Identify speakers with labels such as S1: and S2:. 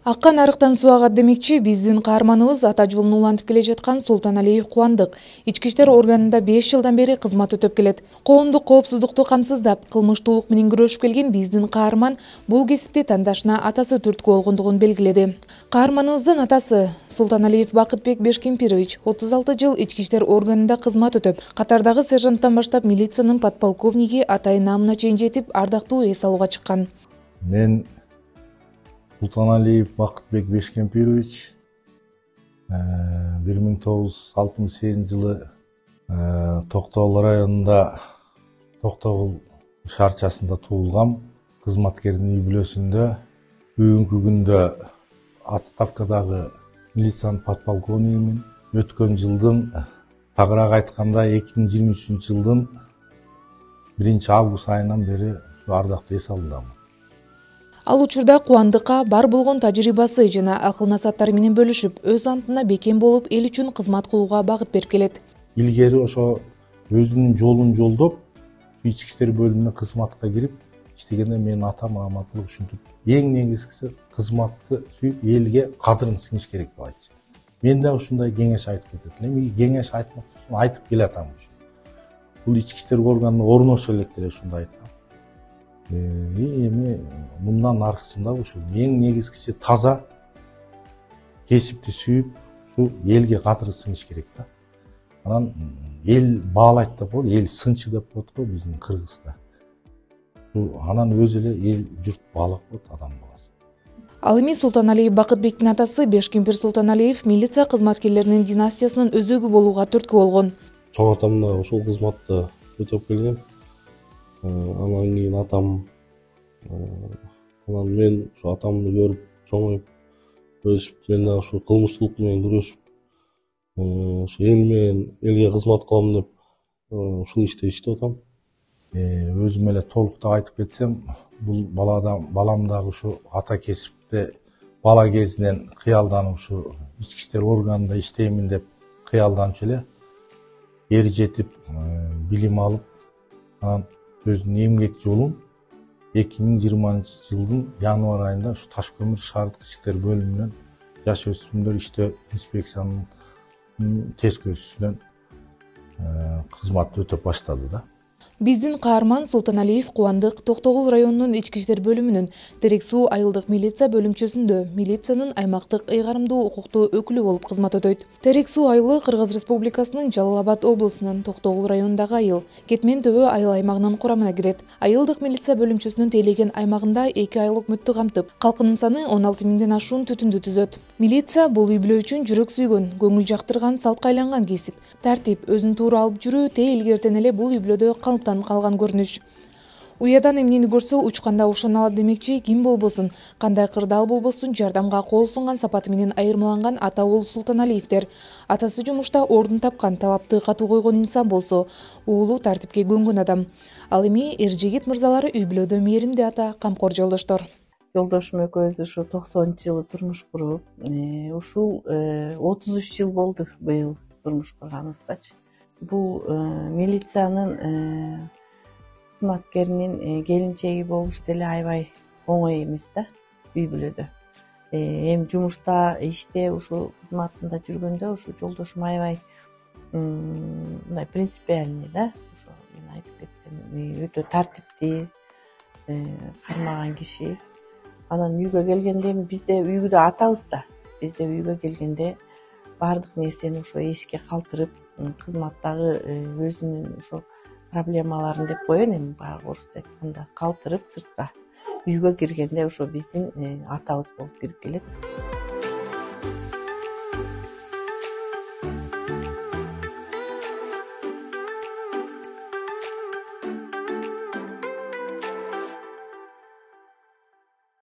S1: Аккан арыктан суу агат демекчи биздин каарманыбыз ата жолун улантып келе жаткан Султаналиев Кубандык ички иштер органында 5 жылдан бери кызмат өтөп келет. Коомдук коопсуздукту камсыздап, кылмыштуулук менен күрөшүп келген биздин каарман бул кесипти тандашына атасы түрткү болгондугун белгиледи. Каарманыбыздын атасы Султаналиев Бакытбек Бешкемпирович 36 жыл ички иштер органында кызмат өтөп, катардагы сержанттан баштап милициянын подполковниги атайын намына чейин жетип, ардактуу эс алууга чыккан.
S2: Мен Султаналиев Бакытбек Бешкемпирович 1968 жылы Токтогул районунда Токтогул шаарчасында туулгам. Кызматкердин үй бүлөсүндө бүгүнкү күндө отставкадагы милициянын подполковнигимин. Өткөн жылдын тагыраак айтканда 2023 жылдын 1 август айынан бери ардактуу эс алуудамын.
S1: Ал учурда Кубандыкка бар болгон тажрыйбасы жана акыл насааттары менен бөлүшүп, өз антына бекем болуп, эл үчүн кызмат кылууга багыт берип келет.
S2: Илгери ошо өзүнүн жолун жолдоп, ички иштер бөлүмүнө кызматка кирип иштегенде менин атам Аматылык ушинтип эң негизгиси кызматты сүйүп, элге кадырын сиңиш керек деп айтчу. Мен да ушундай кеңеш айтып кетет элем. Кеңеш айтмак үчүн айтып келатам. Бул ички иштер органына орношо электере ушундай айткам. Эми мындан аркысында ушул эң негизгиси таза кесипти сүйүп, ушу элге кадыры сиңиш керек да. Анан эл баалайт деп коет, эл сынчы деп коет го биздин Кыргызда. Анан өзү эле эл журт баалап коет адам баласы.
S1: Ал эми Султаналиев Бакытбектин атасы Бешкемпир Султаналиев милиция кызматкерлеринин династиясынын өзөгү болууга түрткү болгон.
S3: Чоң атам да ушул кызматта өтөп келген. Анан кийин атам, анан мен ушу атамды көрүп чоңоюп өсүп, мен да ушу кылмыштуулук менен күрөшүп, ушу эл менен элге кызмат кылам деп ушул иште иштеп атам.
S2: Өзүм эле толуктап айтып кетсем, бул балам дагы ушу ата кесипте бала кезинен кыялданып ушу ички иштер органында иштеймин деп кыялданчу эле эр жетип билим алып, анан өзүнүн эмгек жолун 2020 жылдын январь айында ушу Ташкөмүр шаардык ички иштер бөлүмүнөн жаш өспүрүмдөр иштөө инспекциянын тескөөсүнөн кызмат өтөп баштады да.
S1: Биздин каарман Султаналиев Кубандык Токтогул районунун ички иштер бөлүмүнүн Терек Суу айылдык милиция бөлүмчөсүндө милициянын аймактык ыйгарымдуу укуктуу өкүлү болуп кызмат өтөйт. Терек Суу айылы Кыргыз Республикасынын Жалал Абад облусунун Токтогул районундагы айыл, Кетмен Төбө айыл аймагынын курамына кирет. Айылдык милиция бөлүмчөсүнүн тейлеген аймагында 2 айыл өкмөттү камтып, калкынын саны 16 миңден ашуун түтүндү түзөт. Милиция бул үй бүлө үчүн жүрөк сүйгөн, көңүл жактырган, салтка айланган кесип. Тартип, өзүн туура алып жүрүү те илгертен эле бул үй бүлөдө калган көрүнүш. Уядан эмнени көрсө учканда ушана алат демекчи, ким болбосун, кандай кырдаал болбосун жардамга кол сунган сапаты менен айырмаланган ата уул Султаналиевдер. Атасы жумушта ордун тапкан, талапты катуу койгон инсан болсо, уулу тартипке көнгөн адам. Ал эми эр-жигит мырзалары үй бүлөдө мээримдүү ата, камкор жолдоштор.
S4: Жолдошум экөөбүз ушу 90-жылы турмуш куруп, ушул 33 жыл болду быйыл турмуш курганыбыздачы. Бул милициянын кызматкеринин келинчеги болуш деле аябай оңой эмес да үй бүлөдө. Эми жумушта, иште, ушул кызматында жүргөндө ушу жолдошум аябай мындай принципиальный да, ошо мен айтып кетсем, өтө тартиптүү, кармаган киши. Анан үйгө келгенде бизде үйдө атабыз да, бизде үйгө келгенде баардык нерсени ошо эшикке калтырып, кызматтагы өзүнүн ошо проблемаларын деп коеюн, эми баягы орусча айтканда калтырып сыртка үйгө киргенде ошо биздин атабыз болуп кирип келет.